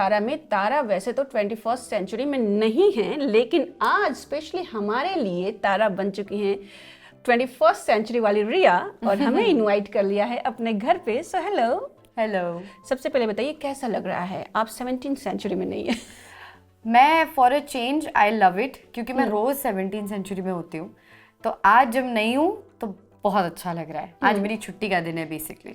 तारा में। तारा वैसे तो 21st सेंचुरी में नहीं है, लेकिन आज स्पेशली हमारे लिए तारा बन चुकी हैं 21st सेंचुरी वाली रिया, और हमें इनवाइट कर लिया है अपने घर पे। So hello. हेलो। सबसे पहले बताइए कैसा लग रहा है, आप 17th सेंचुरी में नहीं है। मैं for a change I love it, क्योंकि मैं रोज 17th सेंचुरी में होती हूँ, तो आज जब नहीं हूँ तो बहुत अच्छा लग रहा है। आज मेरी छुट्टी का दिन है बेसिकली।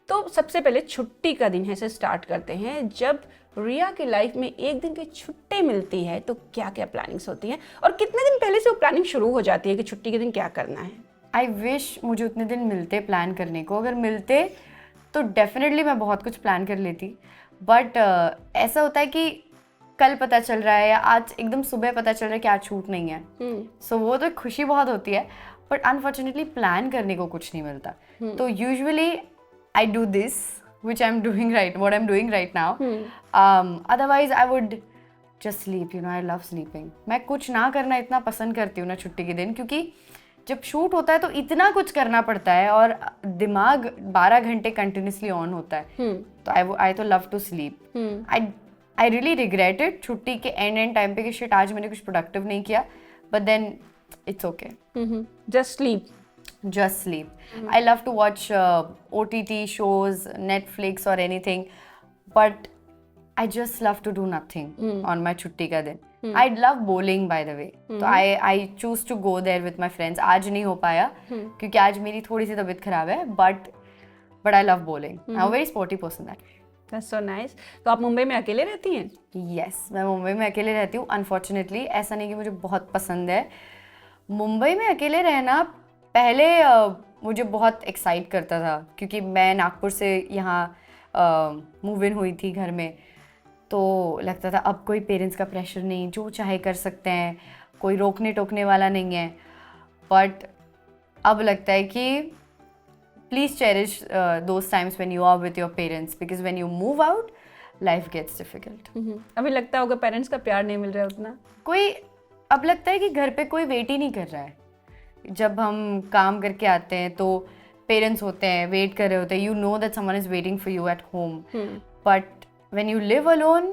तो सबसे पहले छुट्टी का दिन है से स्टार्ट करते हैं। जब रिया की लाइफ में एक दिन की छुट्टी मिलती है तो क्या क्या प्लानिंग्स होती हैं, और कितने दिन पहले से वो प्लानिंग शुरू हो जाती है कि छुट्टी के दिन क्या करना है? आई विश मुझे उतने दिन मिलते प्लान करने को। अगर मिलते तो डेफिनेटली मैं बहुत कुछ प्लान कर लेती, बट ऐसा होता है कि कल पता चल रहा है या आज एकदम सुबह पता चल रहा है कि आज छूट नहीं है। सो वो तो खुशी बहुत होती है, बट अनफॉर्चुनेटली प्लान करने को कुछ नहीं मिलता। तो usually I do this which I am doing right, what I am doing right now. Otherwise I would just sleep, you know, I love sleeping. मैं कुछ ना करना इतना पसंद करती हूँ ना छुट्टी के दिन, क्योंकि जब शूट होता है तो इतना कुछ करना पड़ता है और दिमाग 12 घंटे कंटिन्यूसली ऑन होता है। तो आई तो love to sleep. I really regret it छुट्टी के एंड टाइम पे कि शिट आज मैंने कुछ प्रोडक्टिव नहीं किया, but then it's okay. Just sleep. Just sleep. I love to watch OTT shows, Netflix or anything, but I just love to do nothing on my छुट्टी का दिन. I love bowling by the way. तो I choose to go there with my friends. आज नहीं हो पाया क्योंकि आज मेरी थोड़ी सी तबीयत खराब है, but I love bowling. I'm a very sporty person that way. That's so nice. तो आप मुंबई में अकेले रहती हैं? Yes, मैं मुंबई में अकेले रहती हूँ. Unfortunately, ऐसा नहीं कि मुझे बहुत पसंद है. मुंबई में अकेले रहना पहले मुझे बहुत एक्साइट करता था, क्योंकि मैं नागपुर से यहाँ मूव इन हुई थी घर में, तो लगता था अब कोई पेरेंट्स का प्रेशर नहीं, जो चाहे कर सकते हैं, कोई रोकने टोकने वाला नहीं है. बट अब लगता है कि please cherish those times when you are with your parents, because when you move out life gets difficult. अभी लगता होगा पेरेंट्स का प्यार नहीं मिल रहा है उतना. अब लगता है कि घर पे कोई वेट ही नहीं कर रहा है. जब हम काम करके आते हैं तो पेरेंट्स होते हैं, वेट कर रहे होते हैं, you know that someone is waiting for you at home, but when you live alone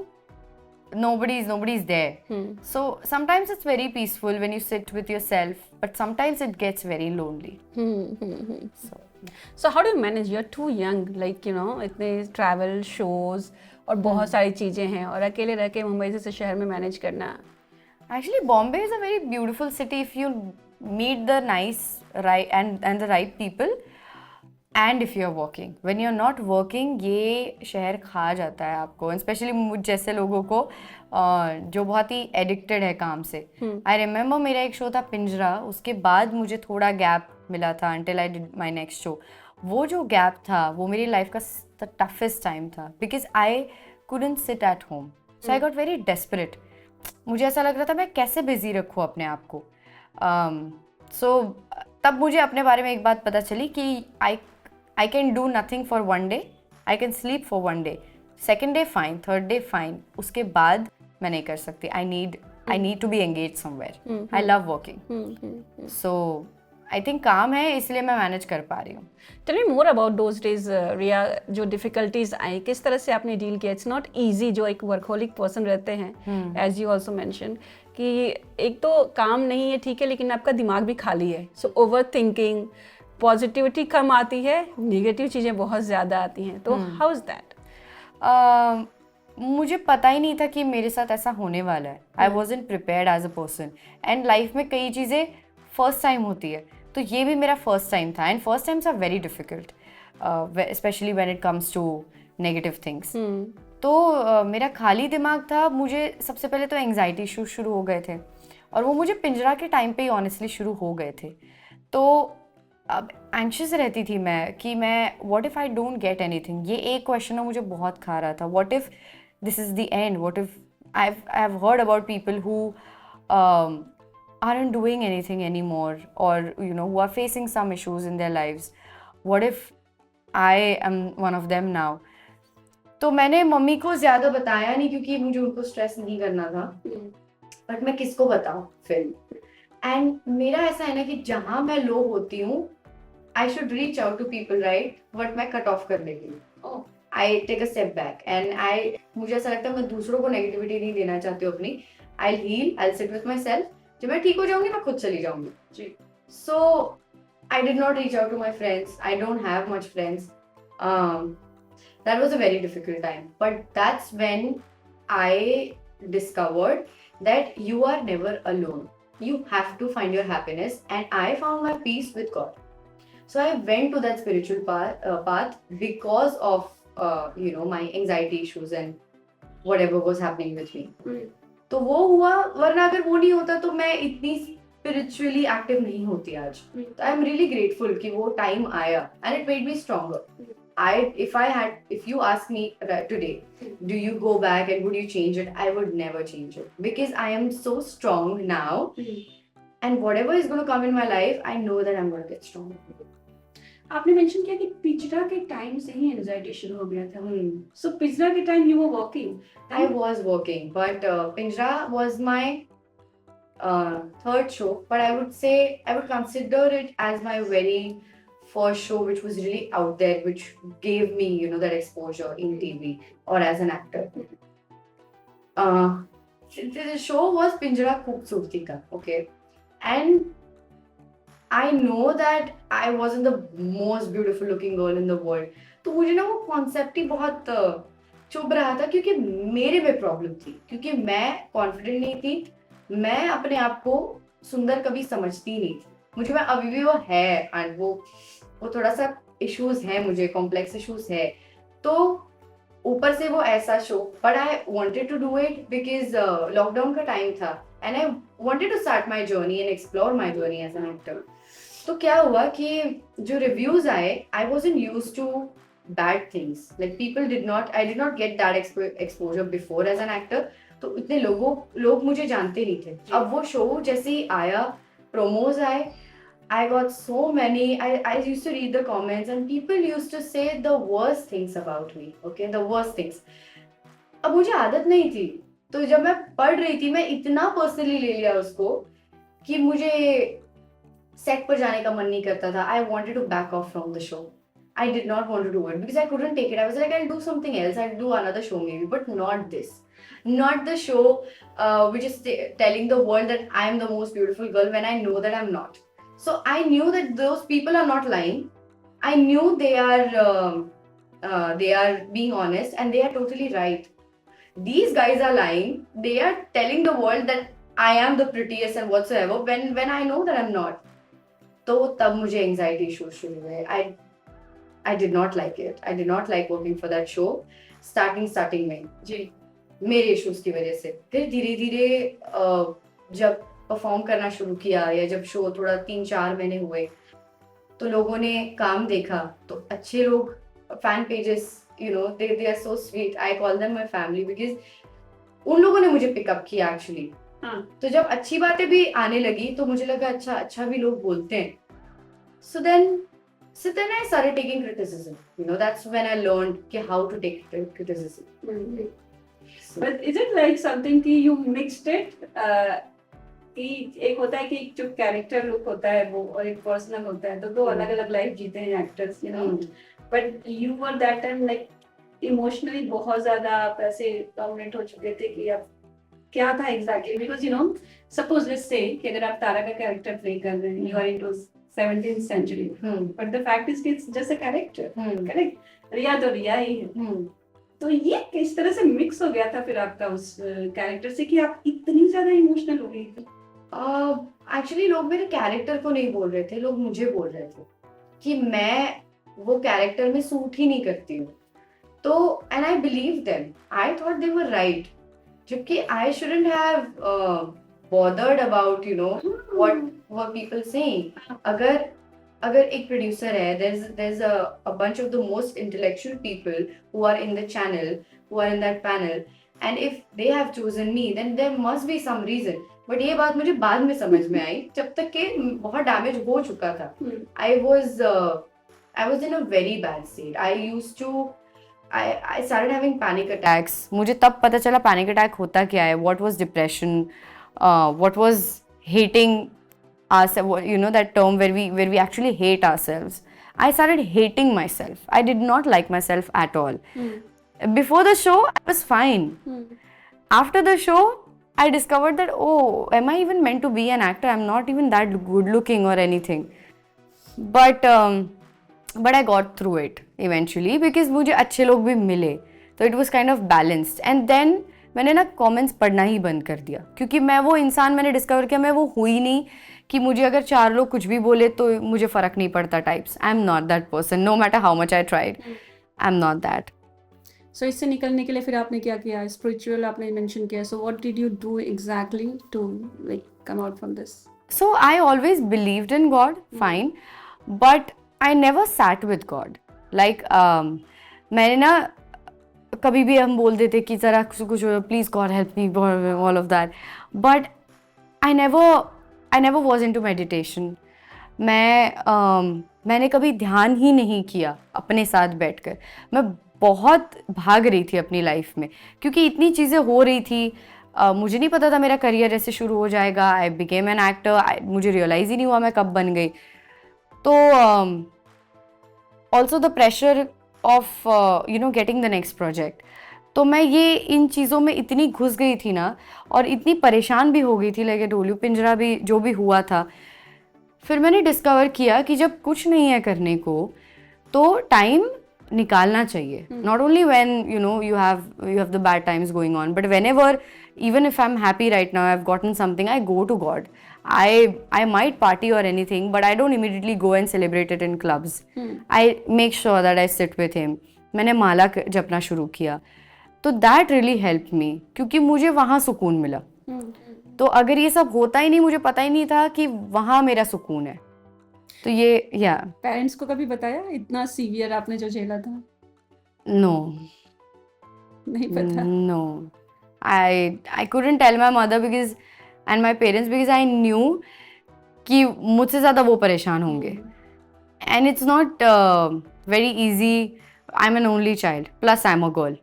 nobody is there. So sometimes it's very peaceful when you sit with yourself, but sometimes it gets very lonely. So how do you manage? You're too young, like you know, इतने travel shows और बहुत सारी चीज़ें हैं, और अकेले रह के मुंबई जैसे शहर में मैनेज करना. Actually, Bombay is a very beautiful city if you meet the nice and the right people, and if you're working. When you're not working, ये शहर खा जाता है आपको, especially मुझ जैसे लोगों को जो बहुत ही एडिक्टेड है काम से. I remember मेरा एक शो था पिंजरा, उसके बाद मुझे थोड़ा गैप मिला था until I did my next show. वो जो गैप था वो मेरी लाइफ का the toughest time था, because I couldn't sit at home. So I got very desperate. मुझे ऐसा लग रहा था मैं कैसे बिजी रखूँ अपने आप को. तब मुझे अपने बारे में एक बात पता चली कि I can do nothing for one day, I can sleep for one day, second day fine, third day fine, उसके बाद मैं नहीं कर सकती. I need to be engage somewhere. I love working. So I think काम है इसलिए मैं मैनेज कर पा रही हूँ. Tell me more about those days Riya, जो डिफिकल्टीज आई किस तरह से आपने डील किया? इट्स नॉट ईजी जो एक वर्कहोलिक पर्सन रहते हैं, एज यू ऑल्सो मैंशन, कि एक तो काम नहीं है ठीक है, लेकिन आपका दिमाग भी खाली है. सो ओवर थिंकिंग, पॉजिटिविटी कम आती है, निगेटिव चीज़ें बहुत ज़्यादा आती हैं. तो हाउ इज़ दैट? मुझे पता ही नहीं था कि मेरे साथ ऐसा होने वाला है. I wasn't prepared as a person, and life में कई चीज़ें फर्स्ट टाइम होती है, तो ये भी मेरा फर्स्ट टाइम था. And first times are very difficult, especially when it comes to negative things. तो मेरा खाली दिमाग था. मुझे सबसे पहले तो एंग्जाइटी इशू शुरू हो गए थे, और वो मुझे पिंजरा के टाइम पे ही ऑनेस्टली शुरू हो गए थे. तो अब एंशियस रहती थी मैं कि मैं what if I don't get anything. ये एक क्वेश्चन मुझे बहुत खा रहा था. What if this is the end? What if I have heard about people who aren't doing anything anymore, or you know, who are facing some issues in their lives. What if I am one of them now? तो मैंने mummy को ज़्यादा बताया नहीं, क्योंकि मुझे उनको stress नहीं करना था, बट मैं किसको बताऊँ फिर. एंड मेरा ऐसा है ना कि जहाँ मैं लो होती हूँ, I should reach out to people, right, but मैं कट ऑफ कर लेती हूँ. I take a step back and मुझे ऐसा लगता है मैं दूसरों को नेगेटिविटी नहीं देना चाहती हूँ अपनी. I heal, I sit with myself. जब मैं ठीक हो जाऊंगी मैं खुद चली जाऊंगी. जी. So I did not reach out to my friends. I don't have much friends. That was a very difficult time. But that's when I discovered that you are never alone. You have to find your happiness, and I found my peace with God. So I went to that spiritual path because of my anxiety issues and whatever was happening with me. तो वो हुआ, वरना अगर वो नहीं होता तो मैं इतनी स्पिरिचुअली एक्टिव नहीं होती आज. तो आई एम रियली ग्रेटफुल कि वो टाइम आया and it made me stronger. If you ask me today, do you go back and would you change it? I would never change it because I am so strong now, and whatever is going to come in my life, I know that I'm going to get stronger. आपने mention किया कि पिंजरा के time से ही anxiety शुरू हो गया था. सो पिंजरा के time you were working. I was working, but Pinjra was my third show, but I would consider it as my very first show, which was really out there, which gave me, that exposure in TV or as an actor. The show was Pinjra Khoobsurti Ka, okay, and I know that I wasn't the most beautiful looking girl in the world. तो मुझे ना वो concept ही बहुत चुभ रहा था क्योंकि मेरे में प्रॉब्लम थी, क्योंकि मैं कॉन्फिडेंट नहीं थी. मैं अपने आप को सुंदर कभी समझती नहीं थी. मुझे में अभी भी वो है एंड वो थोड़ा सा इश्यूज है, मुझे कॉम्प्लेक्स इश्यूज है. तो ऊपर से वो ऐसा show, but I wanted to do it because lockdown का टाइम था and I wanted to start my journey and explore my journey as an actor. तो क्या हुआ कि जो रिव्यूज आए, I wasn't used to bad things, like I did not get that exposure before as an actor. तो इतने लोग मुझे जानते नहीं थे. अब वो शो जैसे ही आया, प्रोमोज आए, I got so many, I used to read the comments and people used to say the worst things about me, okay, the worst things. अब मुझे आदत नहीं थी, तो जब मैं पढ़ रही थी मैं इतना पर्सनली ले लिया उसको कि मुझे सेट पर जाने का मन नहीं करता था. I wanted to back off from the show. I did not want to do it because I couldn't take it. I was like, I'll do something else. I'll do another show maybe, but not this. Not the show which is telling the world that I am the most beautiful girl when I know that I'm not. So I knew that those people are not lying. I knew they are being honest and they are totally right. These guys are lying. They are telling the world that I am the prettiest and whatsoever when I know that I'm not. तो तब मुझे anxiety issues शुरू हुए. I did not like it. I did not like working for that show. Starting में जी मेरे issues की वजह से. फिर धीरे धीरे जब परफॉर्म करना शुरू किया या जब शो थोड़ा 3-4 महीने हुए तो लोगों ने काम देखा. तो अच्छे लोग, fan pages, they are so sweet. I call them my family because उन लोगों ने मुझे पिकअप किया एक्चुअली. तो जब अच्छी बातें भी आने लगी तो मुझे लगा अच्छा भी लोग बोलते हैं. So then I started taking criticism. That's when I learned how to take criticism. But is it like something कि you mixed it? कि एक होता है कि जो कैरेक्टर लुक होता है वो और एक पर्सनल होता है, तो दो अलग अलग लाइफ जीते हैं actors, But you were that time like emotionally बहुत ज्यादा आप ऐसे डोमिनेट हो चुके थे कि आप क्या था exactly? Because suppose let's say कि अगर आप तारा का कैरेक्टर प्ले कर रहे हैं, you are into 17th century, but the fact is it's just a character, correct? रिया तो रिया ही है. तो ये किस तरह से मिक्स हो गया था फिर आपका उस कैरेक्टर से कि आप इतनी ज्यादा इमोशनल हो गई थी? एक्चुअली लोग मेरे कैरेक्टर को नहीं बोल रहे थे, लोग मुझे बोल रहे थे कि मैं वो कैरेक्टर में सूट ही नहीं करती हूँ. तो and I believe them. I thought they were right, जबकि I shouldn't have bothered about what were people saying. अगर एक प्रोड्यूसर है, there's a bunch of the most intellectual people who are in the channel, who are in that panel, and if they have chosen me then there must be some reason. But ये बात मुझे बाद में समझ में आई जब तक कि बहुत डैमेज हो चुका था. I was in a very bad state. I started having panic attacks. मुझे तब पता चला panic attack होता क्या है, what was depression, what was hating ourselves, that term where we actually hate ourselves. I started hating myself. I did not like myself at all. Before the show, I was fine. After the show, I discovered that, oh, am I even meant to be an actor? I'm not even that good looking or anything. But I got through it eventually because मुझे अच्छे लोग भी मिले. So it was kind of balanced. And then मैंने ना comments पढ़ना ही बंद कर दिया क्योंकि मैं वो इंसान मैंने डिस्कवर किया मैं वो हुई नहीं कि मुझे अगर 4 लोग कुछ भी बोले तो मुझे फ़र्क नहीं पड़ता types. I am not that person, no matter how much I tried, I am not that. So इससे निकलने के लिए फिर आपने क्या किया? स्पिरिचुअल आपने मेंशन किया. So what did you do exactly to like come out from this? So I always believed in God, fine, but I never sat with God. Like मैंने ना कभी भी हम बोल देते कि ज़रा कुछ please God help me all of that, but I never was into meditation. मैंने कभी ध्यान ही नहीं किया अपने साथ बैठकर. मैं बहुत भाग रही थी अपनी लाइफ में क्योंकि इतनी चीज़ें हो रही थी. मुझे नहीं पता था मेरा करियर ऐसे शुरू हो जाएगा. आई बिकेम एन एक्टर, मुझे रियलाइज़ ही नहीं हुआ मैं कब बन गई. तो also the pressure of getting the next project. तो मैं ये इन चीज़ों में इतनी घुस गई थी ना और इतनी परेशान भी हो गई थी. लाइक ढोलू पिंजरा भी जो भी हुआ था. फिर मैंने डिस्कवर किया कि जब कुछ नहीं है करने को तो टाइम निकालना चाहिए. Not only when you have the bad times going on, but whenever, even if I'm happy right now, I've gotten something, I go to God. I might party or anything, but I don't immediately go and celebrate it in clubs. I make sure that I sit with him. मैंने माला जपना शुरू किया तो that really helped me क्योंकि मुझे वहाँ सुकून मिला. तो अगर ये सब होता ही नहीं, मुझे पता ही नहीं था कि वहाँ मेरा सुकून है. तो ये पेरेंट्स को कभी बताया इतना सीवियर आपने जो झेला था? नो, नहीं पता. No, I couldn't tell my mother because and my parents because I knew कि मुझसे ज़्यादा वो परेशान होंगे. And it's not very easy. I'm an only child, plus I'm a girl.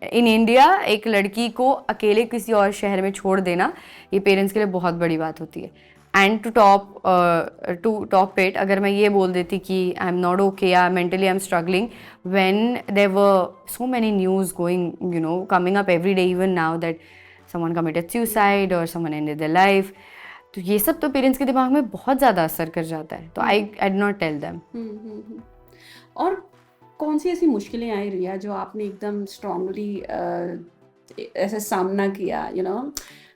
In India एक लड़की को अकेले किसी और शहर में छोड़ देना ये पेरेंट्स के लिए बहुत बड़ी बात होती है. एंड टू टॉप इट, अगर मैं ये बोल देती कि आई एम नॉट ओके या mentally I am struggling, when there were so many news going coming up every day, even now that someone committed suicide और समवन एंडेड देयर लाइफ, तो ये सब तो पेरेंट्स के दिमाग में बहुत ज़्यादा असर कर जाता है. तो I did not tell them. और कौन सी ऐसी मुश्किलें आई रिया जो आपने एकदम स्ट्रांगली ऐसे सामना किया?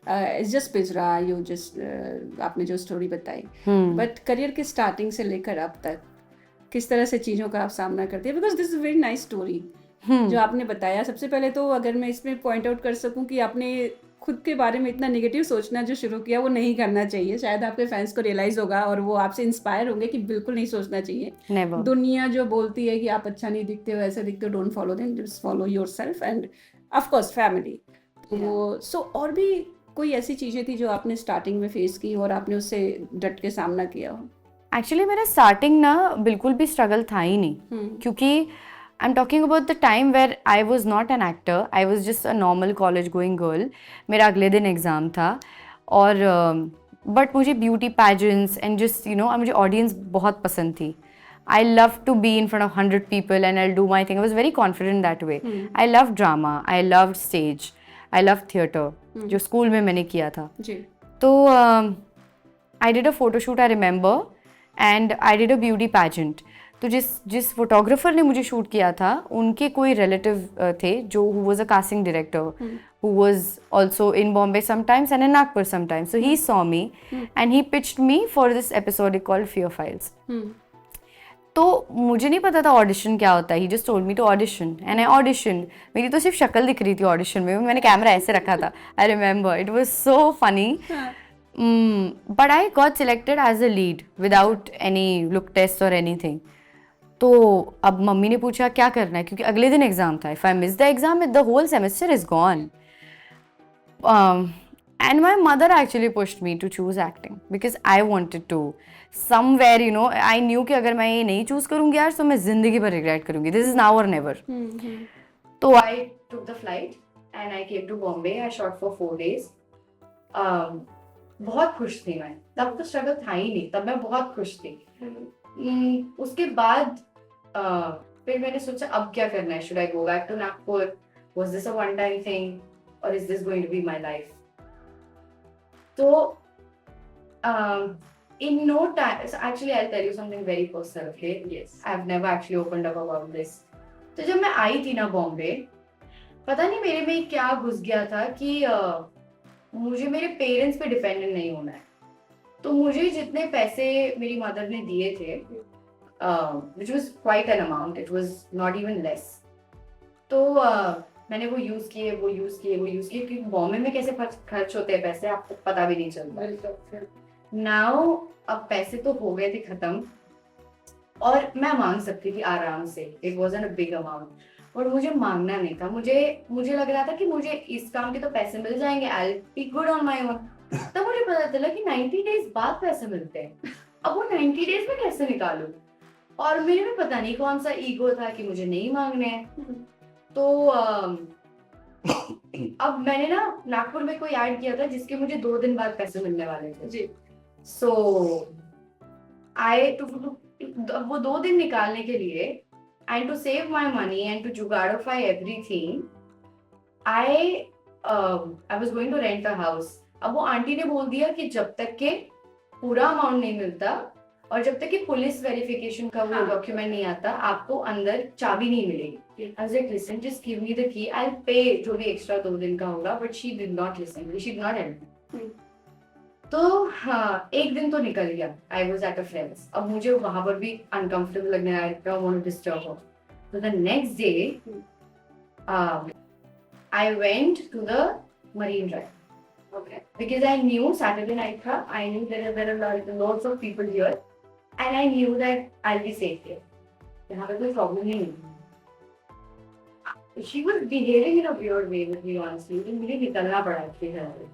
इट्स जस्ट पिंजरा, यू जस्ट आपने जो स्टोरी बताई, बट करियर के स्टार्टिंग से लेकर अब तक किस तरह से चीज़ों का आप सामना करते हैं? Because this is very nice story जो आपने बताया. सबसे पहले तो अगर मैं इसमें पॉइंट आउट कर सकूं कि आपने खुद के बारे में इतना नेगेटिव सोचना जो शुरू किया वो नहीं करना चाहिए. शायद आपके फैंस को रियलाइज होगा और वो आपसे इंस्पायर होंगे कि बिल्कुल नहीं सोचना चाहिए. Never. दुनिया जो बोलती है कि आप अच्छा नहीं दिखते हो, ऐसे दिखते हो, don't follow them, just follow yourself end of course family. तो सो और भी कोई ऐसी चीज़ें थी जो आपने स्टार्टिंग में फेस की और आपने उससे डट के सामना किया हो? एक्चुअली मेरा स्टार्टिंग ना बिल्कुल भी स्ट्रगल था ही नहीं, क्योंकि I am talking about the time where I was not an actor, I was just a normal college going girl. मेरा अगले दिन एग्ज़ाम था और बट मुझे ब्यूटी पैजेंट्स एंड जस्ट मुझे ऑडियंस बहुत पसंद थी. I love to be in front of 100 people and I'll do my thing. I was very confident that way. I loved drama, I loved stage, I loved theatre, जो school में मैंने किया था. तो I did a photo shoot, I remember, and I did a beauty pageant. तो जिस photographer ने मुझे शूट किया था उनके कोई रिलेटिव थे जो who was a casting director, who was also in Bombay sometimes and in Nagpur sometimes. So he saw me and he pitched me for this episode called Fear Files. तो मुझे नहीं पता था ऑडिशन क्या होता है. He just told me to audition and I audition. मेरी तो सिर्फ शक्ल दिख रही थी ऑडिशन में, मैंने कैमरा ऐसे रखा था. I remember it was so funny. But I got selected as a lead without any look test और एनीथिंग. तो अब मम्मी ने पूछा क्या करना है, क्योंकि अगले दिन एग्जाम था. If I miss the exam the whole semester is gone. And my mother actually pushed me to choose acting because I wanted to. Somewhere, I knew कि अगर मैं ये नहीं choose करूँगी यार तो मैं ज़िंदगी भर regret करूँगी. This is now or never. तो I took the flight and I came to Bombay. I shot for 4 days. बहुत खुश थी मैं. तब तो struggle था ही नहीं. तब मैं बहुत खुश थी. उसके बाद फिर मैंने सोचा अब क्या करना है, should I go back to Nagpur, was this a one time thing और is this going to be my life? तो in no time, so actually I'll tell you something very personal, okay? Yes. I've never actually opened up about this. तो जब मैं आई थी ना बॉम्बे, पता नहीं मेरे में क्या घुस गया था कि मुझे मेरे पेरेंट्स पे डिपेंडेंट नहीं होना है। तो मुझे जितने पैसे मेरी मदर ने दिए थे, which was quite an amount, it was not even less. तो मैंने वो यूज किए क्योंकि बॉम्बे में कैसे खर्च होते हैं पैसे आपको पता भी नहीं चलता। नाउ अब पैसे तो हो गए थे खत्म और मैं मांग सकती थी आराम से, it wasn't a big amount, और मुझे मांगना नहीं था। मुझे लग रहा था कि मुझे इस काम के तो पैसे मिल जाएंगे, आई will be good on my own. तब मुझे पता चला कि 90 डेज बाद पैसे मिलते हैं। अब वो 90 डेज में कैसे निकालूं? और मेरे में पता नहीं कौन सा ईगो था कि मुझे नहीं मांगने हैं। तो अब मैंने ना नागपुर में कोई ऐड किया था जिसके मुझे 2 दिन बाद पैसे मिलने वाले थे जी। सो वो 2 दिन निकालने के लिए and to save my money and to जुगाड़िफाई everything, I was going to rent a house. अब वो आंटी ने बोल दिया कि जब तक के पूरा अमाउंट नहीं मिलता और जब तक कि पुलिस वेरिफिकेशन का वो डॉक्यूमेंट नहीं आता, आपको अंदर चाबी नहीं मिलेगी। I was like, listen, just give me the key, I'll pay जो भी एक्स्ट्रा 2 दिन का होगा। But she did not listen, she did not help me. तो हाँ, एक दिन तो निकल गया, I was at a friend's। अब मुझे वहां पर भी uncomfortable लगने लगा, I don't want to disturb her. So the next day, I went to the Marine Drive. Okay. Because I knew Saturday night था, I knew there are lots of people here, and I knew that I'll be safe here. यहाँ पे कोई problem नहीं है। She was behaving in a weird way with me, honestly. मुझे निकलना पड़ा इसके घर से।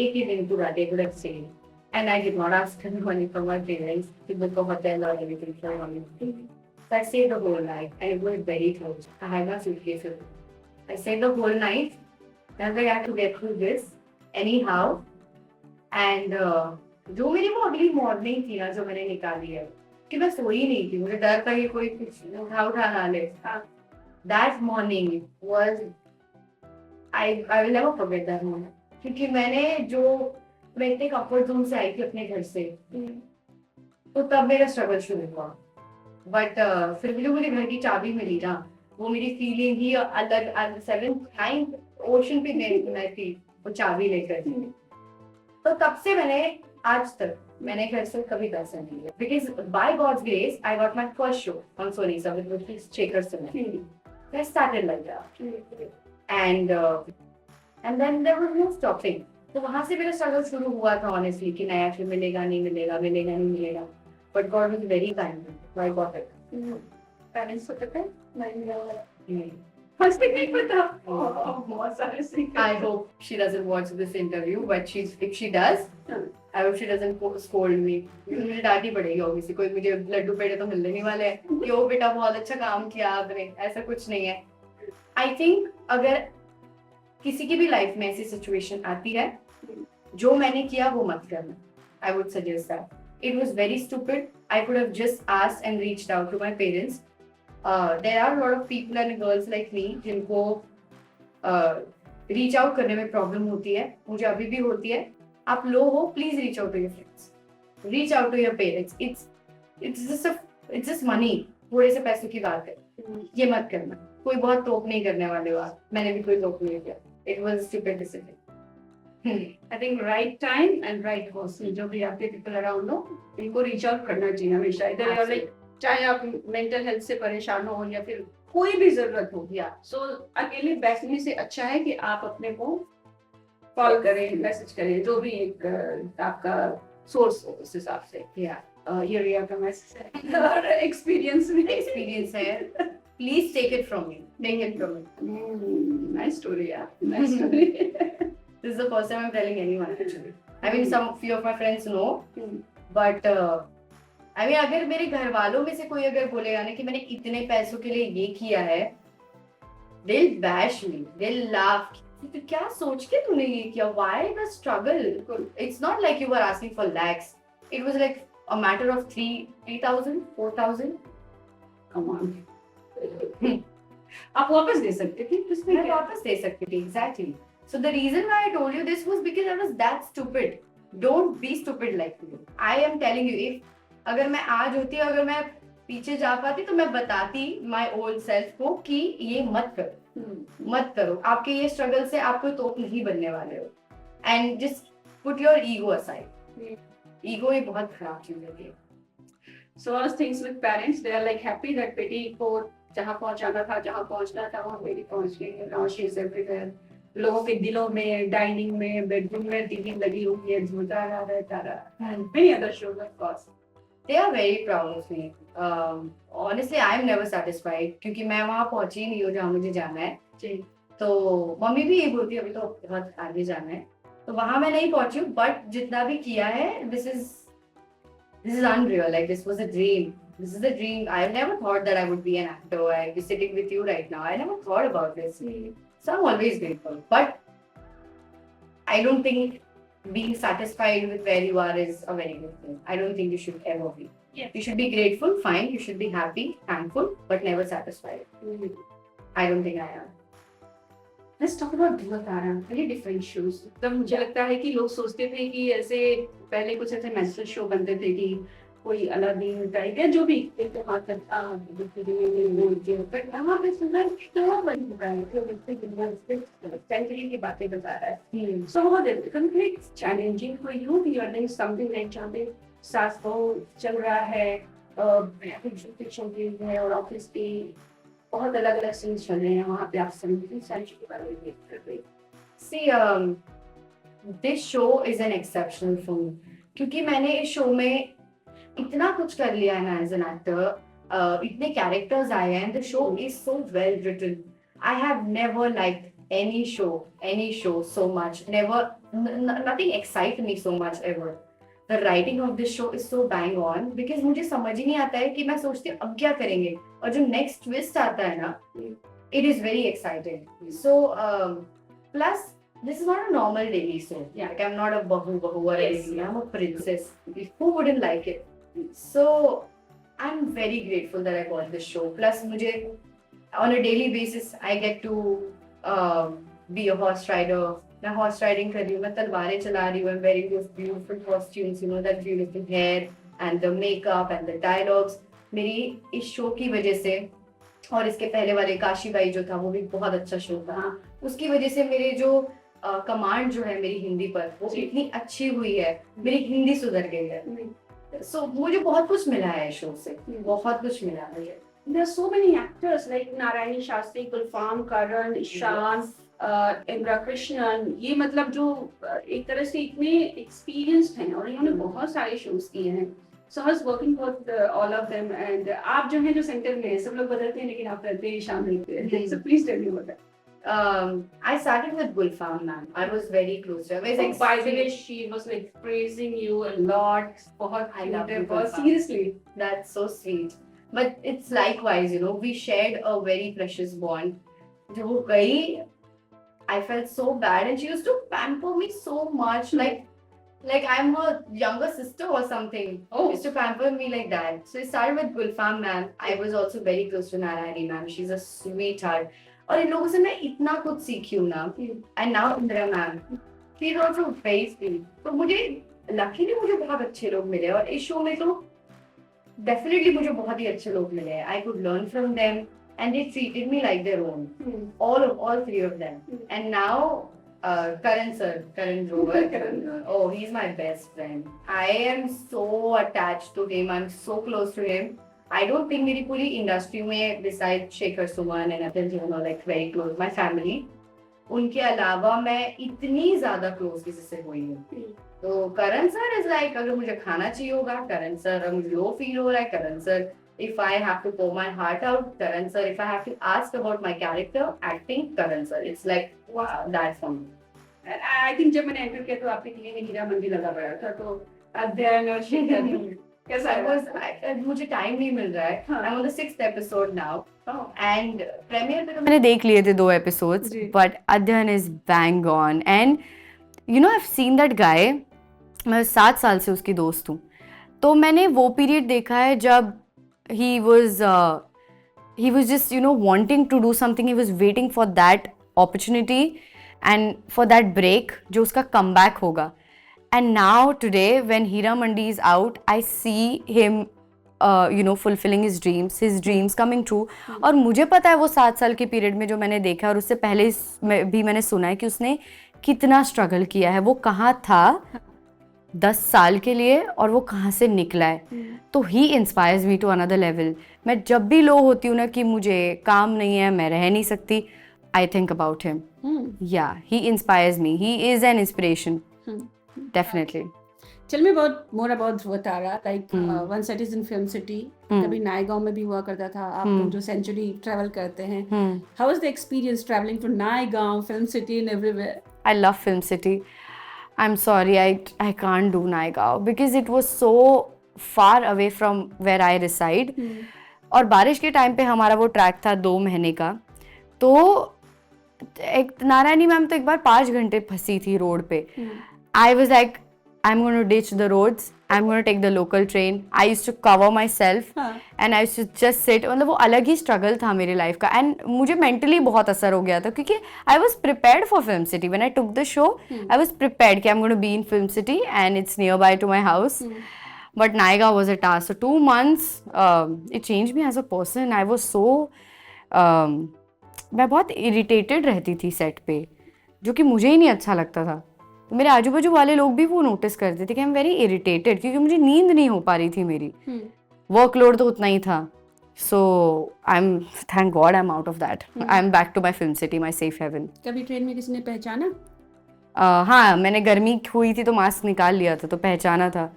एक ही दिन पूरा day could have stayed, and I did not ask her money from my parents to book a hotel or anything for me. So I stayed the whole night, and it was very close. I had my suitcase with me. I stayed the whole night. I was like, I have to get through this anyhow. And जो मेरी वो अगली morning थी ना, जो मैंने निकाली है, कि मैं सोई नहीं थी, मुझे डर था कि कोई कुछ उठा ना ले। That morning was, I will never forget that moment. क्योंकि मैं इतने कंफर्ट जोन से आई थी अपने घर से, तो तब मेरा स्ट्रगल शुरू हुआ। बट फिर भी जो मुझे घर की चाबी मिली ना, वो मेरी फीलिंग ही अलग, 7th-9th ओशन पे मैं थी वो चाबी लेकर। तो तब से मैंने आज तक मैंने घर से कभी पैसा नहीं लिया, because by God's grace I got my first show on Sony SAB with Shekhar Singh. I started like that, and then there was no stopping. तो वहाँ से मेरा स्ट्रगल शुरू हुआ था honestly कि नया फिल्म मिलेगा नहीं मिलेगा, but God was very kind, so I got it. Parents को पता है? नहीं। फर्स्ट नहीं पता। बहुत सारे सीख। I hope she doesn't watch this interview, but if she does, I hope she doesn't scold me. मुझे डांटी पड़ेगी obviously, कोई मुझे लड्डू पेड़े तो मिलने नहीं वाले हैं कि ओ बेटा बहुत अच्छा काम किया आपने, ऐसा कुछ नहीं है। I think अगर किसी की भी लाइफ में ऐसी सिचुएशन आती है, जो मैंने किया वो मत करना। I would suggest that. It was very stupid. I could have just asked and reached out to my parents. There are a lot of people and girls like me जिनको reach out करने में problem होती है, मुझे अभी भी होती है। आप लो हो, please reach out to your friends, reach out to your parents. It's just money, थोड़े से पैसों की बात है, ये मत करना। कोई बहुत तोप नहीं करने वाले हो आप, मैंने भी कोई तोप नहीं किया। It was stupid decision. I think right time and right person, जो भी आपके पीपल अराउंड हो, इनको रीच आउट करना चाहिए हमेशा। इधर लाइक चाहे आप मेंटल हेल्थ से परेशान हो या फिर कोई भी जरूरत हो, सो अकेले बैठने से अच्छा है कि आप अपने को कॉल करें, मैसेज करें, जो भी एक आपका सोर्स हो उस हिसाब से। ये रिया का मैसेज है और एक्सपीरियंस है। Please take it from me, nice story यार, nice story. This is the first time I'm telling anyone actually. I mean, some few of my friends know, but I mean, अगर मेरे घर वालों में से कोई अगर बोलेगा ना कि मैंने इतने पैसों के लिए ये किया है, they'll bash me, they'll laugh. तो क्या सोच के तूने ये किया? Why the struggle? It's not like you were asking for lakhs. It was like a matter of 3,000, 4,000. Come on. आप वापस दे सकते थे, इसमें मैं क्या? वापस दे सकती थी, exactly. So the reason why I told you this was because I was that stupid. Don't be stupid like me. I am telling you, if अगर मैं आज होती, अगर मैं पीछे जा पाती तो मैं बताती my old self को कि ये मत करो, मत करो, आपके ये स्ट्रगल से आप कोई तोप नहीं बनने वाले हो. And just put your ego aside. Ego एक बहुत खराब चीज होती है. So all things with parents, they are like happy that बेटी को जहाँ पहुँचाना था, जहाँ पहुँचना था, वहाँ बेटी पहुँच गई है. Now she is everywhere. लोगों के दिलों में, डाइनिंग में, बेडरूम में टीवी लगी हुई है, झूलता रहता है. Many other shows of course. They are very proud of me. Honestly, I am never satisfied क्योंकि मैं वहाँ पहुँची ही नहीं हूँ जहाँ मुझे जाना है. जी. तो मम्मी भी यही बोलती है अभी तो बहुत आगे जाना है, तो वहाँ मैं नहीं पहुँची हूँ, बट जितना भी किया है, this is unreal. Like this was a dream. This is a dream. I never thought that I would be an actor. I'd be sitting with you right now. I never thought about this. So I'm always grateful. But I don't think being satisfied with where you are is a very good thing. I don't think you should ever be. Yeah. You should be grateful, fine. You should be happy, thankful, but never satisfied. I don't think I am. Let's talk about Dhruvatara. Very different shows. तब मुझे लगता है कि लोग सोचते थे कि ऐसे पहले कुछ ऐसे मैसेज शो बनते थे कि कोई अलादीन टाइप या जो भी एक तो हाथ करता बोलते पर यहाँ पे सुंदर शो बन चुका है जो सेंचुरी की बातें बता रहा है. So how did it become very challenging for you? You are doing something like जहाँ पे सास बहू चल रहा है, चल रही है और ऑफिस पे बहुत अलग अलग सीन्स चल रहे हैं, वहाँ पे आप सारी चीज़ के बारे में बात कर रहे हैं. See, this show is an exceptional film क्योंकि मैंने इस शो में इतना कुछ कर लिया है ना एज एन एक्टर, इतने कैरेक्टर्स आए हैं. The show is so well written. I have never liked any show so much. Never, nothing excites me so much ever. The writing of this show is so bang on because मुझे समझ ही नहीं आता है कि मैं सोचती हूँ अब क्या करेंगे, और जो नेक्स्ट ट्विस्ट आता है ना, it is very exciting. So plus this is not a normal daily show. Yeah. Like I'm not a bahu or Yes. anything. I'm a princess. Who wouldn't like it? So I'm very grateful that I got this show. Plus मुझे on a daily basis I get to be a horse rider. मैं horse riding कर रही हूँ, मैं तलवारें चला रही हूँ. I'm wearing those beautiful costumes, you know, that beautiful hair and the makeup and the dialogues. मेरी इस शो की वजह से, और इसके पहले वाले काशी बाई जो था वो भी बहुत अच्छा शो था, उसकी वजह से मेरे जो कमांड जो है मेरी हिंदी पर वो इतनी अच्छी हुई है, मेरी हिंदी सुधर गई है. So मुझे बहुत कुछ मिला है शो से, बहुत कुछ मिला है मुझे. There are so many actors like Narayani Shastri, Gulfam, Karan, Ishan, Indra Krishnan. ये मतलब जो एक तरह से इतने experienced हैं और इन्होंने बहुत सारे shows किए हैं. So I was working with all of them, and आप जो हैं जो सेंटर में हैं, सब लोग बदलते हैं लेकिन आप रहते हैं शाम रहते हैं. So please tell me about that. I started with Gulfam, ma'am. I was very close to her. I was By the way, she was like praising you a lot. बहुत I love you, बहुत Gulfam. seriously. That's so sweet. But it's likewise, you know, we shared a very precious bond. जब वो गई, I felt so bad, and she used to pamper me so much, like I'm her younger sister or something. Oh. Used to pamper me like that. So it started with Gulfam, ma'am. I was also very close to Narayani, ma'am. She's a sweetheart. और इन लोगों से मैं इतना कुछ सीखी हूँ ना. And now Indra, ma'am. She's also very sweet. तो मुझे luckily मुझे बहुत अच्छे लोग मिले, और इस शो में तो definitely मुझे बहुत ही अच्छे लोग मिले. I could learn from them, and they treated me like their own. All three of them. And now Karan Grover. Oh, he's my best friend. I am so attached to him. I'm so close to him. I don't think मेरी पूरी industry में besides Shekhar Suman and Atul Jain are like very close. My family. उनके अलावा मैं इतनी ज्यादा close किसी से हुई हूँ. तो करण सर इज लाइक, अगर मुझे खाना चाहिए होगा करण सर, अगर मुझे लो फील हो रहा है करण sir, if I have to pour my heart out, Karan sir, if I have to ask about my character, acting, Karan sir. It's like, wow, that's for me. I think जब मैंने enter किया तो आपके TV में हीरा मंडी लगा हुआ था, तो अध्ययन और शेखर कैसा मुझे टाइम नहीं मिल रहा है. I'm on the 6th episode now. Oh. And premiere पे तो मैंने देख लिए थे 2 episodes, but Adhyan is bang on. And you know, I've seen that guy. मैं 7 साल से उसकी दोस्त हूँ. तो मैंने वो पीरियड देखा है जब he was just wanting to do something. He was waiting for that opportunity and for that break जो उसका comeback होगा. And now today when Hira Mandi is out, I see him fulfilling his dreams coming true. और मुझे पता है वो 7 साल के पीरियड में जो मैंने देखा और उससे पहले भी मैंने सुना है कि उसने कितना स्ट्रगल किया है, वो कहाँ था 10 साल के लिए और वो कहाँ से निकला है. तो he inspires me to another level. मैं जब भी लो होती हूँ ना कि मुझे काम नहीं है, मैं रह नहीं सकती, आई थिंक अबाउट हिम. या he inspires me. He is an inspiration definitely. Tell me more about Vatara. Like one set is in Film City. कभी नायगांव में भी हुआ करता था. आप लोग जो सेंचुरी ट्रैवल करते हैं. How was the experience traveling to Naigaon, Film City and everywhere? I love Film City. I'm sorry, I can't do Naigaon because it was so far away from where I reside. और बारिश के time पे हमारा वो track था 2 महीने का. तो एक नारायणी मैम तो एक बार 5 घंटे फंसी थी रोड पे. I was like, I'm going to ditch the roads. I'm going to take the local train. I used to cover myself and I used to just sit. मतलब वो अलग ही struggle था मेरी लाइफ का. And मुझे mentally बहुत असर हो गया था क्योंकि I was prepared for Film City. When I took the show, I was prepared कि I'm going to be in Film City and it's nearby to my house. But Naigaon was a task. So 2 months, it changed me as a person. I was so, मैं बहुत irritated रहती थी set पे, जो कि मुझे ही नहीं अच्छा लगता था. तो मेरे आजू बाजू वाले लोग भी वो नोटिस करते थे कि आई एम वेरी इरिटेटेड क्योंकि मुझे नींद नहीं हो पा रही थी मेरी. वर्कलोड तो उतना ही था. So I am thank God I am out of that. I am back to my film city, my safe haven. कभी ट्रेन में किसी ने पहचाना? हाँ, मैंने गर्मी हुई थी तो मास्क निकाल लिया था तो पहचाना था.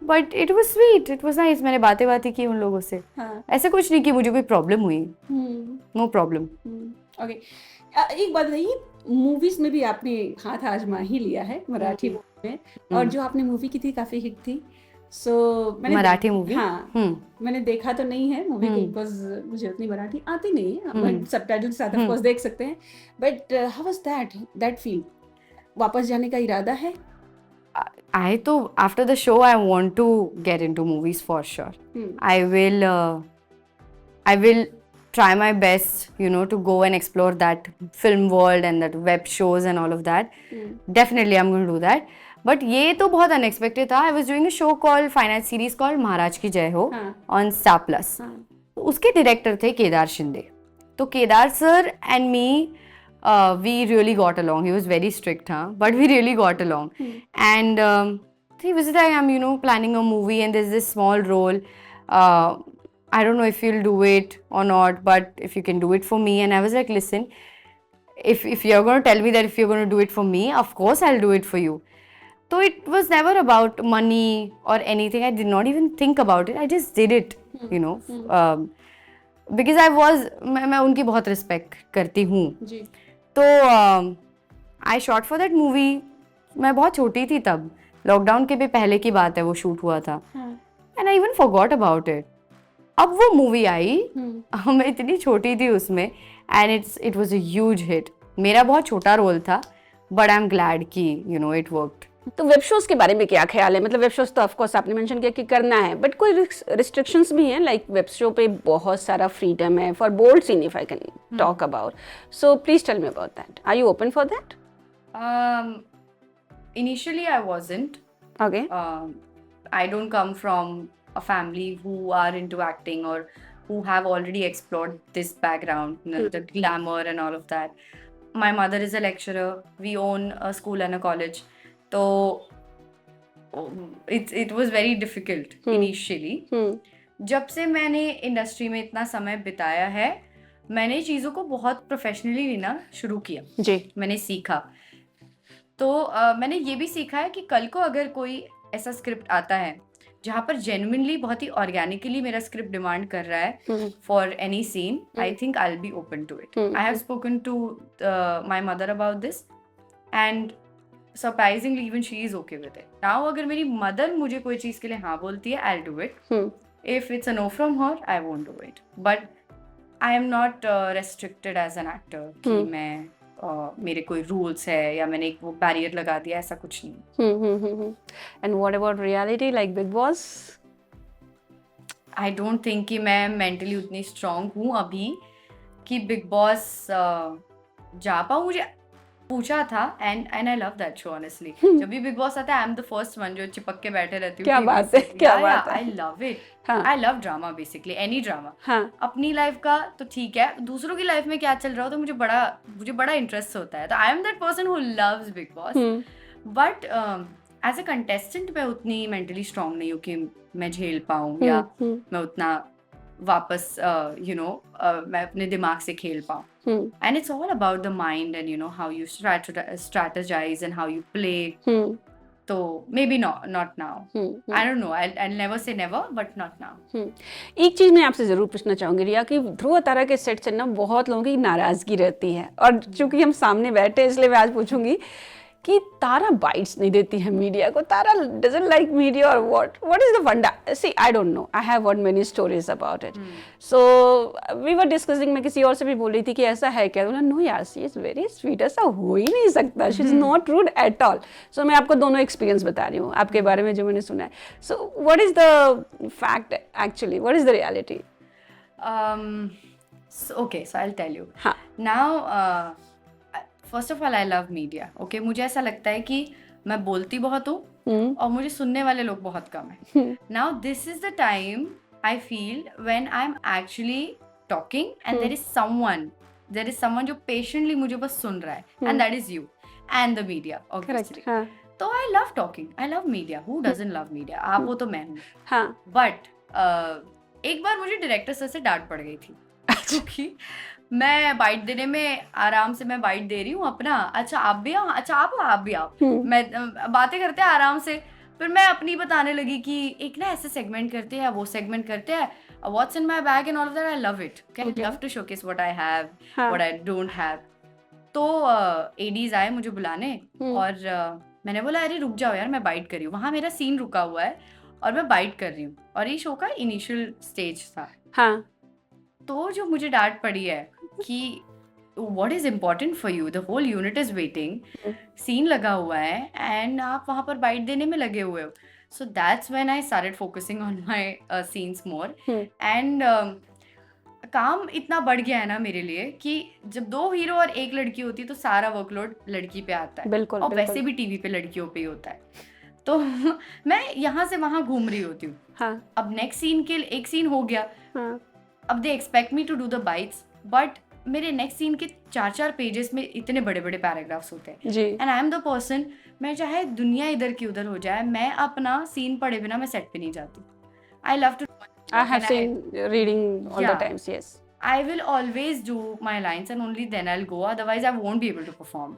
But it was sweet, it was nice. मैंने बातें की उन लोगों से. ऐसा कुछ नहीं कि मुझे कोई प्रॉब्लम हुई. No problem. ओके, एक बात बताइए, मूवीज में भी आपने हाथ आजमा ही लिया है मराठी मूवी में, और जो आपने मूवी की थी काफी हिट थी. सो मैंने मराठी मूवी, हाँ, मैंने देखा तो नहीं है मूवी को बिकॉज मुझे उतनी मराठी आती नहीं है, बट सबटाइटल के साथ ऑफ कोर्स देख सकते हैं. But how was that feel? वापस जाने का इरादा है? I तो after the show I want to get into movies for sure. I will try my best, to go and explore that film world and that web shows and all of that. Definitely I'm going to do that. But ये तो बहुत unexpected था. I was doing a show called finance series called महाराज की जय हो on Star Plus. उसके director थे केदार शिंदे. तो Kedar sir and me, we really got along. He was very strict, but we really got along. And he was like, I'm planning a movie and there's this small role. I don't know if you'll do it or not, but if you can do it for me. And I was like, listen, if you're going to tell me that if you're going to do it for me, of course I'll do it for you. So it was never about money or anything. I did not even think about it. I just did it, because मैं उनकी बहुत respect करती हूँ. तो I shot for that movie. मैं बहुत छोटी थी तब, लॉकडाउन के भी पहले की बात है, वो शूट हुआ था. And I even forgot about it. अब वो मूवी आई, मैं इतनी छोटी थी उसमें, and it was a huge hit. मेरा बहुत छोटा रोल था, बट आई एम ग्लैड कि इट वर्कड. तो वेब शोज के बारे में क्या ख्याल है? मतलब वेब शोज तो ऑफ कोर्स आपने मेंशन किया कि करना है, बट कोई रिस्ट्रिक्शंस भी हैं? लाइक वेब शो पे बहुत सारा फ्रीडम है for bold scene, if I can talk about. So please tell me about that. Are you open for that? Initially I wasn't. Okay. I don't come from a family who are into acting or who have already explored this background, the glamour and all of that. My mother is a lecturer. We own a school and a college. So it was very difficult initially. जब से मैंने industry में इतना समय बिताया है, मैंने चीज़ों को बहुत प्रोफेशनली लेना शुरू किया. जी. मैंने सीखा. तो मैंने ये भी सीखा है कि कल को अगर कोई ऐसा स्क्रिप्ट आता है जहाँ पर जेन्युइनली बहुत ही ऑर्गेनिकली मेरा स्क्रिप्ट डिमांड कर रहा है for any scene, I think I will be open to it. I have spoken to my mother about this and surprisingly even she is okay with it. Now अगर मेरी mother मुझे कोई चीज़ के लिए हाँ बोलती है, I will do it. If it's a no from her, I won't do it. But I am not restricted as an actor कि मैं मेरे कोई रूल्स है या मैंने एक वो बैरियर लगा दिया, ऐसा कुछ नहीं. And what about reality like big boss? I don't think कि मैं मेंटली उतनी स्ट्रांग हूँ अभी कि बिग बॉस जा पाऊँ. मुझे पूछा था and I love that show honestly. जब भी बिग बॉस आता है I am the first one जो चिपक के बैठे रहती हूँ. क्या बात है, क्या बात है. I love it. हाँ. I love drama basically, any drama. हाँ. अपनी लाइफ का तो ठीक है, दूसरों की लाइफ में क्या चल रहा हो तो मुझे बड़ा इंटरेस्ट होता है. तो I am that person who loves Bigg Boss. But as a contestant मैं उतनी मेंटली स्ट्रांग नहीं हूँ कि मैं झेल पाऊँ या मैं उतना वापस मैं अपने दिमाग से खेल पाऊँ. And it's all about the mind and how you strategize and how you play. So maybe not now. I don't know. I'll never say never, but not now. एक चीज मैं आपसे जरूर पूछना चाहूंगी रिया कि ध्रुव तारा के सेट से ना बहुत लोगों की नाराजगी रहती है, और चूंकि हम सामने बैठे हैं इसलिए मैं आज पूछूंगी कि तारा बाइट्स नहीं देती है मीडिया को. तारा डजंट लाइक मीडिया और what is the funda? See I don't know, I have heard many stories about it. So we were discussing, मैं किसी और से भी बोल रही थी कि ऐसा है क्या. बोला नो यार, शी इज वेरी स्वीट, ऐसा हो ही नहीं सकता, she is not rude at all. So मैं आपको दोनों एक्सपीरियंस बता रही हूँ आपके बारे में जो मैंने सुना है. So what is the fact actually, what is the reality? Okay, so I'll tell you. हाँ. Now first of all I love media. Okay, मुझे ऐसा लगता है कि मैं बोलती बहुत हूँ और मुझे सुनने वाले लोग बहुत कम है. Now this is the time I feel when I am actually talking and there is someone जो पेशेंटली मुझे बस सुन रहा है, and that is you and the media obviously. तो I love talking, I love media. Who doesn't love media? आप हो तो मैं हूँ. बट एक बार मुझे डायरेक्टर सर से डांट पड़ गई थी क्योंकि मैं बाइट देने में आराम से मैं बाइट दे रही हूँ अपना. अच्छा आप भी आओ, अच्छा आप भी आओ. मैं बातें करते हैं आराम से, फिर मैं अपनी बताने लगी कि एक ना ऐसे सेगमेंट करते हैं, वो सेगमेंट करते हैं, what's in my bag and all of that. I love it. I love to showcase what I have, what I don't have. तो एडीज आए मुझे बुलाने और मैंने बोला अरे रुक जाओ यार, मैं बाइट कर रही हूँ. वहाँ मेरा सीन रुका हुआ है और मैं बाइट कर रही हूँ और ये शो का इनिशियल स्टेज था. तो जो मुझे डांट पड़ी है कि what is important for you, the whole unit is waiting, scene लगा हुआ है एंड आप वहाँ पर बाइट देने में लगे हुए हो. So that's when I started focusing on my scenes more. And काम इतना बढ़ गया है ना मेरे लिए कि जब 2 हीरो और 1 लड़की होती है तो सारा वर्कलोड लड़की पे आता है. बिल्कुल, और वैसे भी टीवी पे लड़कियों पे ही होता है. तो मैं यहाँ से वहाँ घूम रही होती हूँ. अब नेक्स्ट सीन के एक सीन हो गया. अब they expect me to do the bites, but मेरे नेक्स्ट सीन के 4-4 पेजेस में इतने बड़े बड़े पैराग्राफ्स होते हैं. And I am the person, मैं चाहे दुनिया इधर की उधर हो जाए, मैं अपना सीन पढ़े बिना मैं सेट पे नहीं जाती. I love to, I have seen reading all the times, yes. I will always do my lines and only then I'll go, otherwise I won't be able to perform.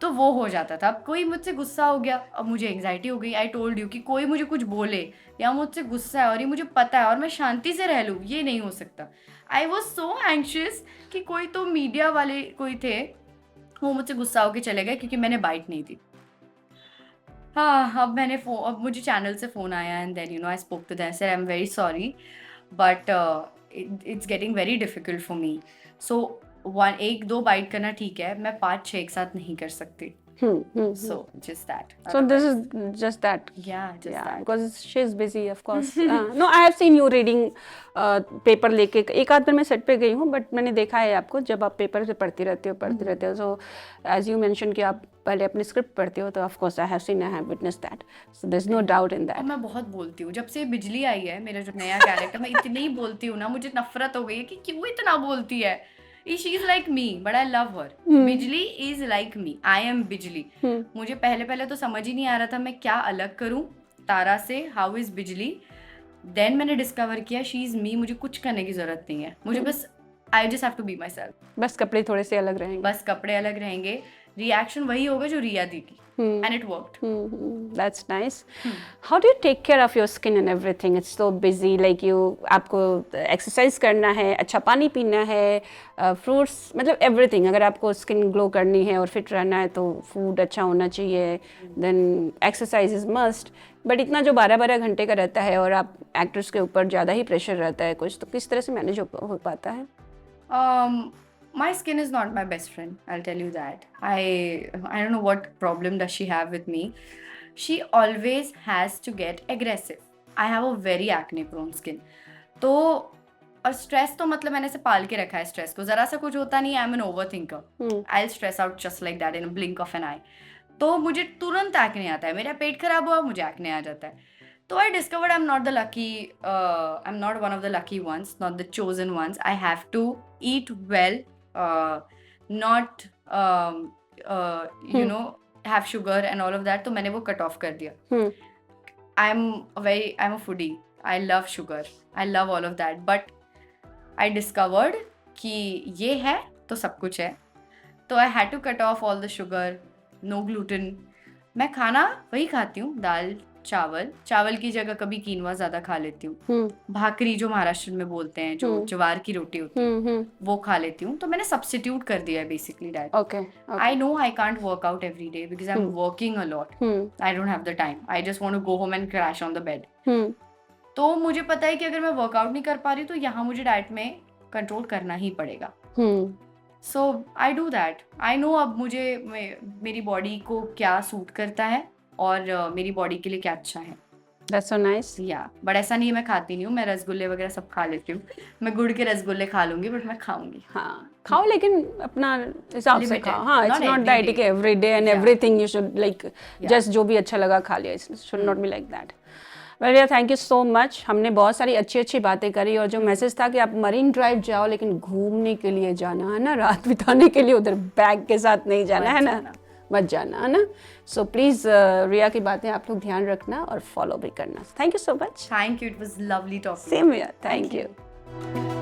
तो वो हो जाता था. अब कोई मुझसे गुस्सा हो गया, अब मुझे एंग्जाइटी हो गई. आई टोल्ड यू कि कोई मुझे कुछ बोले या मुझसे गुस्सा है और ये मुझे पता है और मैं शांति से रह लूँ, ये नहीं हो सकता. आई वॉज सो एंग्शियस कि कोई तो मीडिया वाले कोई थे, वो मुझसे गुस्सा होकर चले गए क्योंकि मैंने बाइट नहीं दी. हाँ, अब मुझे चैनल से फ़ोन आया and then I spoke to them, said I am very sorry but it's getting very difficult for me. So 1-2 bite करना ठीक है, मैं 5-6 एक साथ नहीं कर सकती. So just that. So this is just that. Yeah, that. Because she is busy, of course. No, I have seen you reading paper लेके. एक आध बार मैं सेट पे गई हूँ, बट मैंने देखा है आपको जब आप पेपर से पढ़ती रहते हो. So as you mentioned कि आप पहले अपनी स्क्रिप्ट पढ़ते हो, तो of course I have witnessed that. So there's no doubt in that. और मैं बहुत बोलती हूँ. जब से बिजली आई है, मेरा जो नया कैरेक्टर, मैं इतनी बोलती हूँ ना, मुझे नफरत हो गई है कि क्यों इतना बोलती है. She is like me, but I love her. बिजली is like me. I am बिजली. मुझे पहले तो समझ ही नहीं आ रहा था मैं क्या अलग करूं तारा से. How is बिजली? Then मैंने डिस्कवर किया she is me. मुझे कुछ करने की जरूरत नहीं है. मुझे बस I just have to be myself. बस कपड़े थोड़े से अलग रहेंगे. बस कपड़े अलग रहेंगे. रिएक्शन वही होगा जो रिया दी की. And it worked. That's nice. How do you take care of your skin and everything? It's so busy. Like आपको exercise करना है, अच्छा पानी पीना है, fruits, मतलब everything. अगर आपको skin glow करनी है और fit रहना है तो food अच्छा होना चाहिए. Then exercise is must. But इतना जो 12-12 घंटे का रहता है और आप actors के ऊपर ज़्यादा ही pressure रहता है कुछ, तो किस तरह से manage हो पाता है? My skin is not my best friend, I'll tell you that. I don't know what problem does she have with me. She always has to get aggressive. I have a very acne prone skin. तो और stress तो मतलब मैंने से पाल के रखा है stress को. ज़रा सा कुछ होता नहीं, I am an over thinker. I will stress out just like that in a blink of an eye. तो मुझे तुरंत एक्ने आता है. मेरा पेट खराब हुआ, मुझे एक्ने आ जाता है. So I discovered I'm not the lucky, I'm not one of the lucky ones, not the chosen ones. I have to eat well, not, you know, have sugar and all of that. तो मैंने वो cut off कर दिया. I'm a foodie. I love sugar. I love all of that. But I discovered कि ये है तो सब कुछ है. तो I had to cut off all the sugar, no gluten. मैं खाना वही खाती हूँ, दाल चावल की जगह कभी कीनवा ज्यादा खा लेती हूँ. भाकरी जो महाराष्ट्र में बोलते हैं, जो ज्वार की रोटी होती है, वो खा लेती हूँ. तो मैंने सब्स्टिट्यूट कर दिया है basically diet. I know I can't work out every day because I am working a lot. I don't have the time. I just want to go home and crash on the bed. तो मुझे पता है कि अगर मैं workout नहीं कर पा रही तो यहाँ मुझे डाइट में कंट्रोल करना ही पड़ेगा. So I do that. I know अब मुझे मेरी बॉडी को क्या सूट करता है और मेरी बॉडी के लिए क्या अच्छा है. That's so nice. बट ऐसा नहीं मैं खाती नहीं हूँ. मैं रसगुल्ले वगैरह सब खा लेती हूँ. मैं गुड़ के रसगुल्ले खा लूंगी, बट मैं खाऊंगी. हाँ, खाओ, लेकिन अपना हिसाब से खाओ. हाँ, इट्स नॉट दैट कि every day and everything you should like just जो भी अच्छा लगा खा लिया. It should not be like that. Well यार, थैंक यू सो मच. हमने बहुत सारी अच्छी बातें करी और जो मैसेज था कि आप मरीन ड्राइव जाओ लेकिन घूमने के लिए जाना है ना, रात बिताने के लिए उधर बैग के साथ नहीं जाना है ना, मत जाना है ना. सो प्लीज़ रिया की बातें आप लोग ध्यान रखना और फॉलो भी करना. Thank you so much. Thank you. It was lovely talking. Same here. Thank you.